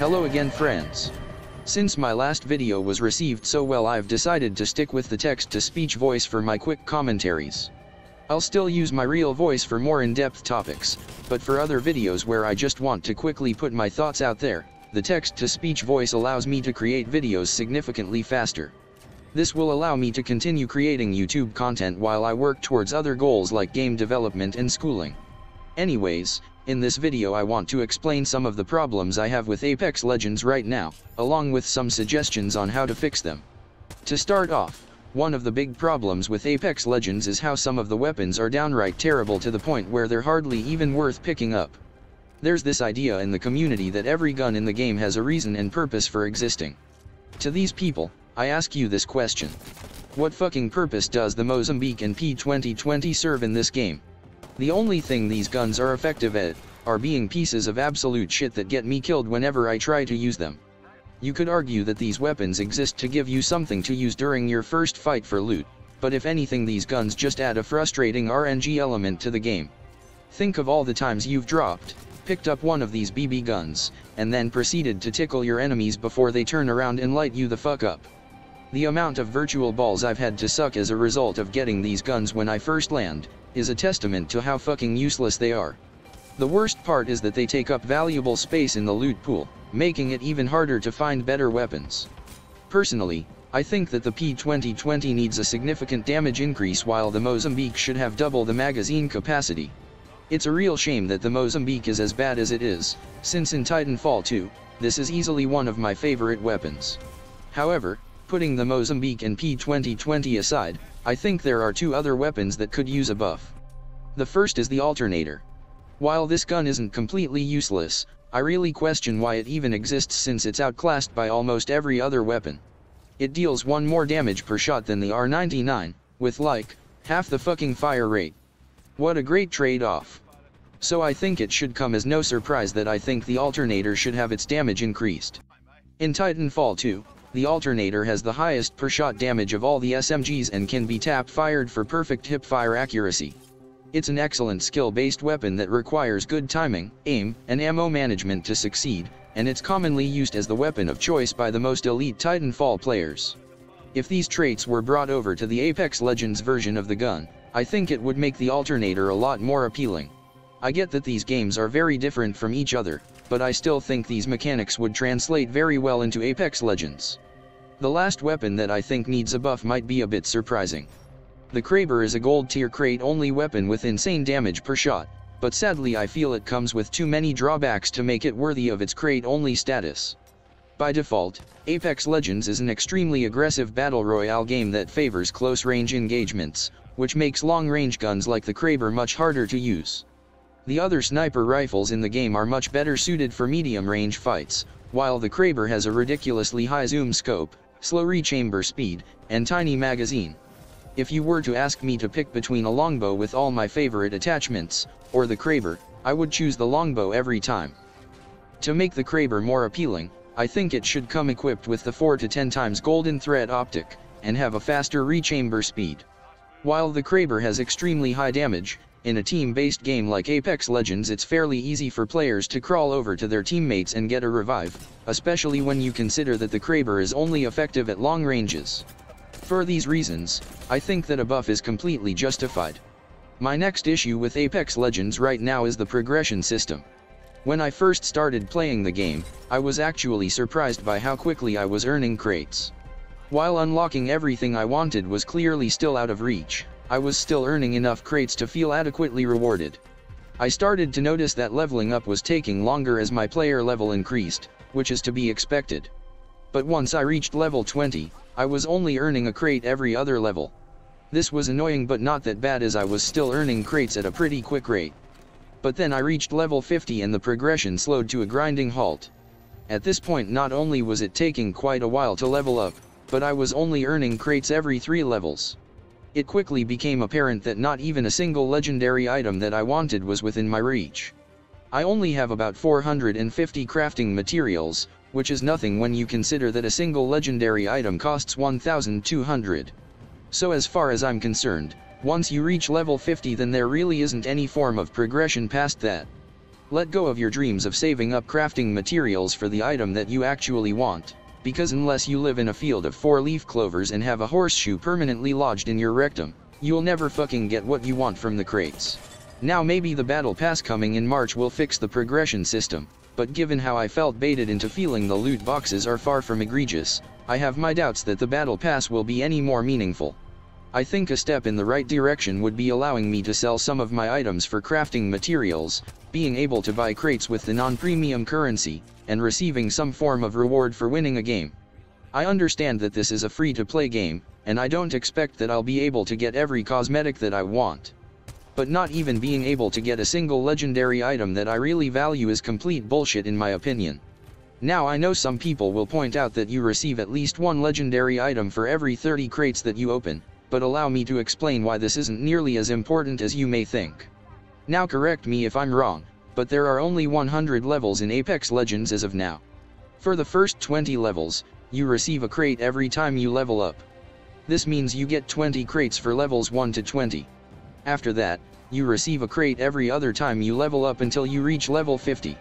Hello again friends. Since my last video was received so well, I've decided to stick with the text-to-speech voice for my quick commentaries. I'll still use my real voice for more in-depth topics, but for other videos where I just want to quickly put my thoughts out there, the text-to-speech voice allows me to create videos significantly faster. This will allow me to continue creating YouTube content while I work towards other goals like game development and schooling. Anyways, in this video I want to explain some of the problems I have with Apex Legends right now, along with some suggestions on how to fix them. To start off, one of the big problems with Apex Legends is how some of the weapons are downright terrible to the point where they're hardly even worth picking up. There's this idea in the community that every gun in the game has a reason and purpose for existing. To these people, I ask you this question. What fucking purpose does the Mozambique and P2020 serve in this game? The only thing these guns are effective at, are being pieces of absolute shit that get me killed whenever I try to use them. You could argue that these weapons exist to give you something to use during your first fight for loot, but if anything these guns just add a frustrating RNG element to the game. Think of all the times you've picked up one of these BB guns, and then proceeded to tickle your enemies before they turn around and light you the fuck up. The amount of virtual balls I've had to suck as a result of getting these guns when I first land, is a testament to how fucking useless they are. The worst part is that they take up valuable space in the loot pool, making it even harder to find better weapons. Personally, I think that the P2020 needs a significant damage increase while the Mozambique should have double the magazine capacity. It's a real shame that the Mozambique is as bad as it is, since in Titanfall 2, this is easily one of my favorite weapons. However, putting the Mozambique and P2020 aside, I think there are two other weapons that could use a buff. The first is the Alternator. While this gun isn't completely useless, I really question why it even exists since it's outclassed by almost every other weapon. It deals 1 more damage per shot than the R99, with like, half the fucking fire rate. What a great trade-off. So I think it should come as no surprise that I think the Alternator should have its damage increased. In Titanfall 2, the Alternator has the highest per shot damage of all the SMGs and can be tap-fired for perfect hip-fire accuracy. It's an excellent skill-based weapon that requires good timing, aim, and ammo management to succeed, and it's commonly used as the weapon of choice by the most elite Titanfall players. If these traits were brought over to the Apex Legends version of the gun, I think it would make the Alternator a lot more appealing. I get that these games are very different from each other, but I still think these mechanics would translate very well into Apex Legends. The last weapon that I think needs a buff might be a bit surprising. The Kraber is a gold tier crate only weapon with insane damage per shot, but sadly I feel it comes with too many drawbacks to make it worthy of its crate only status. By default, Apex Legends is an extremely aggressive battle royale game that favors close range engagements, which makes long range guns like the Kraber much harder to use. The other sniper rifles in the game are much better suited for medium range fights, while the Kraber has a ridiculously high zoom scope, slow rechamber speed, and tiny magazine. If you were to ask me to pick between a longbow with all my favorite attachments, or the Kraber, I would choose the longbow every time. To make the Kraber more appealing, I think it should come equipped with the 4 to 10 times golden thread optic, and have a faster rechamber speed. While the Kraber has extremely high damage, in a team-based game like Apex Legends it's fairly easy for players to crawl over to their teammates and get a revive, especially when you consider that the Kraber is only effective at long ranges. For these reasons, I think that a buff is completely justified. My next issue with Apex Legends right now is the progression system. When I first started playing the game, I was actually surprised by how quickly I was earning crates. While unlocking everything I wanted was clearly still out of reach, I was still earning enough crates to feel adequately rewarded. I started to notice that leveling up was taking longer as my player level increased, which is to be expected. But once I reached level 20, I was only earning a crate every other level. This was annoying but not that bad as I was still earning crates at a pretty quick rate. But then I reached level 50 and the progression slowed to a grinding halt. At this point not only was it taking quite a while to level up, but I was only earning crates every 3 levels. It quickly became apparent that not even a single legendary item that I wanted was within my reach. I only have about 450 crafting materials, which is nothing when you consider that a single legendary item costs 1,200. So as far as I'm concerned, once you reach level 50 then there really isn't any form of progression past that. Let go of your dreams of saving up crafting materials for the item that you actually want, because unless you live in a field of 4-leaf clovers and have a horseshoe permanently lodged in your rectum, you'll never fucking get what you want from the crates. Now maybe the battle pass coming in March will fix the progression system, but given how I felt baited into feeling the loot boxes are far from egregious, I have my doubts that the battle pass will be any more meaningful. I think a step in the right direction would be allowing me to sell some of my items for crafting materials, being able to buy crates with the non-premium currency, and receiving some form of reward for winning a game. I understand that this is a free-to-play game, and I don't expect that I'll be able to get every cosmetic that I want. But not even being able to get a single legendary item that I really value is complete bullshit in my opinion. Now I know some people will point out that you receive at least one legendary item for every 30 crates that you open, but allow me to explain why this isn't nearly as important as you may think. Now correct me if I'm wrong, but there are only 100 levels in Apex Legends as of now. For the first 20 levels, you receive a crate every time you level up. This means you get 20 crates for levels 1 to 20. After that, you receive a crate every other time you level up until you reach level 50.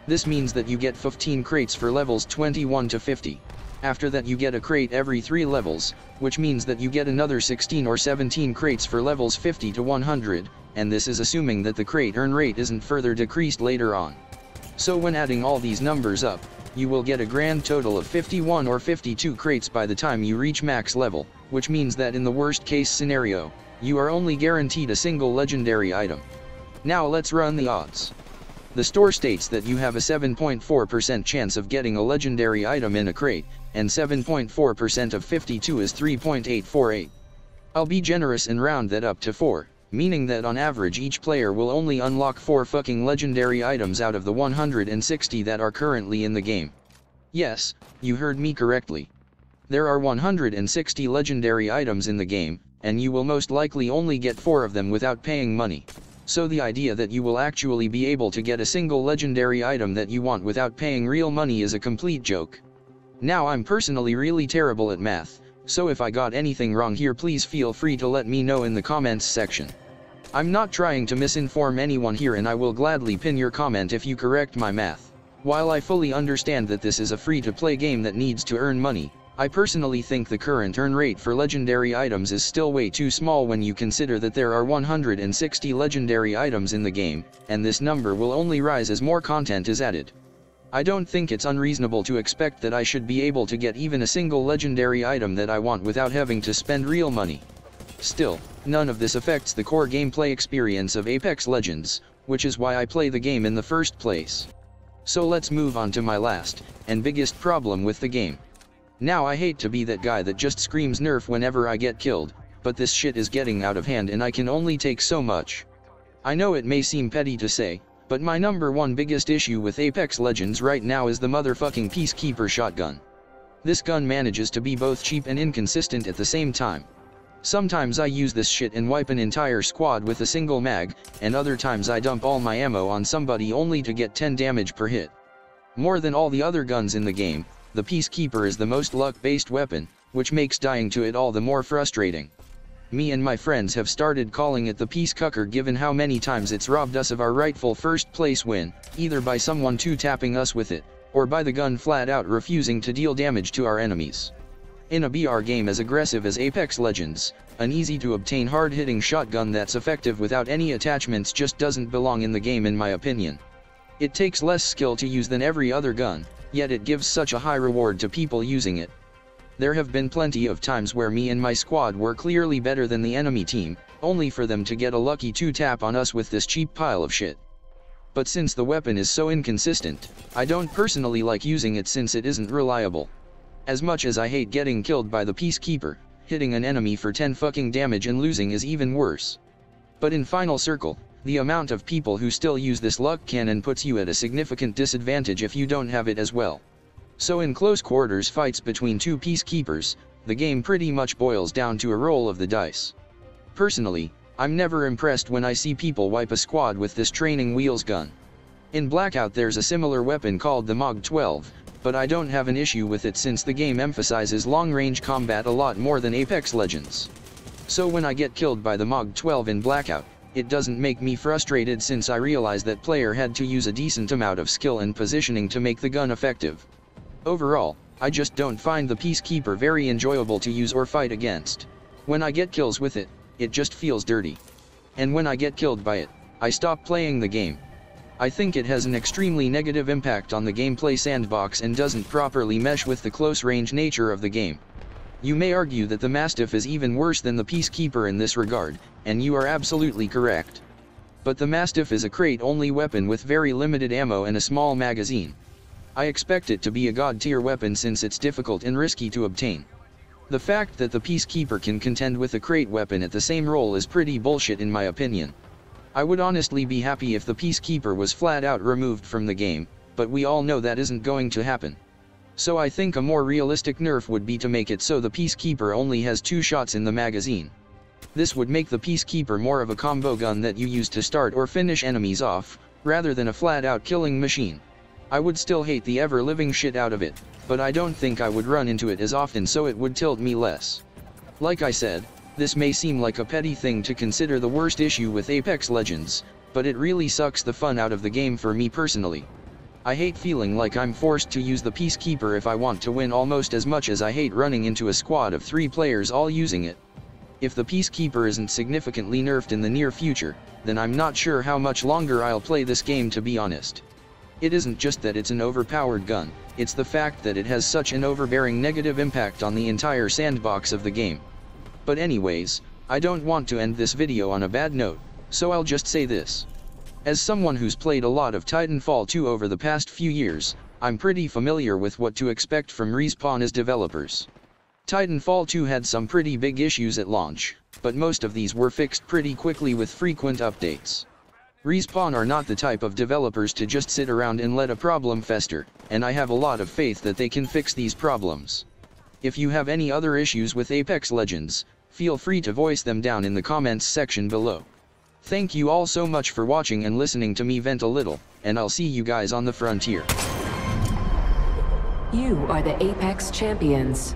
This means that you get 15 crates for levels 21 to 50. After that you get a crate every 3 levels, which means that you get another 16 or 17 crates for levels 50 to 100, and this is assuming that the crate earn rate isn't further decreased later on. So when adding all these numbers up, you will get a grand total of 51 or 52 crates by the time you reach max level, which means that in the worst case scenario, you are only guaranteed a single legendary item. Now let's run the odds. The store states that you have a 7.4% chance of getting a legendary item in a crate, and 7.4% of 52 is 3.848. I'll be generous and round that up to 4, meaning that on average each player will only unlock 4 fucking legendary items out of the 160 that are currently in the game. Yes, you heard me correctly. There are 160 legendary items in the game, and you will most likely only get 4 of them without paying money. So the idea that you will actually be able to get a single legendary item that you want without paying real money is a complete joke. Now I'm personally really terrible at math, so if I got anything wrong here please feel free to let me know in the comments section. I'm not trying to misinform anyone here and I will gladly pin your comment if you correct my math. While I fully understand that this is a free-to-play game that needs to earn money, I personally think the current earn rate for legendary items is still way too small when you consider that there are 160 legendary items in the game, and this number will only rise as more content is added. I don't think it's unreasonable to expect that I should be able to get even a single legendary item that I want without having to spend real money. Still, none of this affects the core gameplay experience of Apex Legends, which is why I play the game in the first place. So let's move on to my last, and biggest problem with the game. Now I hate to be that guy that just screams nerf whenever I get killed, but this shit is getting out of hand and I can only take so much. I know it may seem petty to say, but my number one biggest issue with Apex Legends right now is the motherfucking Peacekeeper shotgun. This gun manages to be both cheap and inconsistent at the same time. Sometimes I use this shit and wipe an entire squad with a single mag, and other times I dump all my ammo on somebody only to get 10 damage per hit. More than all the other guns in the game, the Peacekeeper is the most luck-based weapon, which makes dying to it all the more frustrating. Me and my friends have started calling it the Peace Cucker given how many times it's robbed us of our rightful first place win, either by someone two-tapping us with it, or by the gun flat out refusing to deal damage to our enemies. In a BR game as aggressive as Apex Legends, an easy-to-obtain hard-hitting shotgun that's effective without any attachments just doesn't belong in the game in my opinion. It takes less skill to use than every other gun, yet it gives such a high reward to people using it. There have been plenty of times where me and my squad were clearly better than the enemy team, only for them to get a lucky two-tap on us with this cheap pile of shit. But since the weapon is so inconsistent, I don't personally like using it since it isn't reliable. As much as I hate getting killed by the Peacekeeper, hitting an enemy for 10 fucking damage and losing is even worse. But in Final Circle, the amount of people who still use this luck cannon puts you at a significant disadvantage if you don't have it as well. So in close quarters fights between two Peacekeepers, the game pretty much boils down to a roll of the dice. Personally, I'm never impressed when I see people wipe a squad with this training wheels gun. In Blackout there's a similar weapon called the MOG-12, but I don't have an issue with it since the game emphasizes long-range combat a lot more than Apex Legends. So when I get killed by the MOG-12 in Blackout, it doesn't make me frustrated since I realize that player had to use a decent amount of skill and positioning to make the gun effective. Overall, I just don't find the Peacekeeper very enjoyable to use or fight against. When I get kills with it, it just feels dirty. And when I get killed by it, I stop playing the game. I think it has an extremely negative impact on the gameplay sandbox and doesn't properly mesh with the close-range nature of the game. You may argue that the Mastiff is even worse than the Peacekeeper in this regard, and you are absolutely correct. But the Mastiff is a crate-only weapon with very limited ammo and a small magazine. I expect it to be a god-tier weapon since it's difficult and risky to obtain. The fact that the Peacekeeper can contend with a crate weapon at the same role is pretty bullshit in my opinion. I would honestly be happy if the Peacekeeper was flat out removed from the game, but we all know that isn't going to happen. So I think a more realistic nerf would be to make it so the Peacekeeper only has 2 shots in the magazine. This would make the Peacekeeper more of a combo gun that you use to start or finish enemies off, rather than a flat out killing machine. I would still hate the ever-living shit out of it, but I don't think I would run into it as often so it would tilt me less. Like I said, this may seem like a petty thing to consider the worst issue with Apex Legends, but it really sucks the fun out of the game for me personally. I hate feeling like I'm forced to use the Peacekeeper if I want to win almost as much as I hate running into a squad of 3 players all using it. If the Peacekeeper isn't significantly nerfed in the near future, then I'm not sure how much longer I'll play this game to be honest. It isn't just that it's an overpowered gun, it's the fact that it has such an overbearing negative impact on the entire sandbox of the game. But anyways, I don't want to end this video on a bad note, so I'll just say this. As someone who's played a lot of Titanfall 2 over the past few years, I'm pretty familiar with what to expect from Respawn as developers. Titanfall 2 had some pretty big issues at launch, but most of these were fixed pretty quickly with frequent updates. Respawn are not the type of developers to just sit around and let a problem fester, and I have a lot of faith that they can fix these problems. If you have any other issues with Apex Legends, feel free to voice them down in the comments section below. Thank you all so much for watching and listening to me vent a little, and I'll see you guys on the frontier. You are the Apex Champions.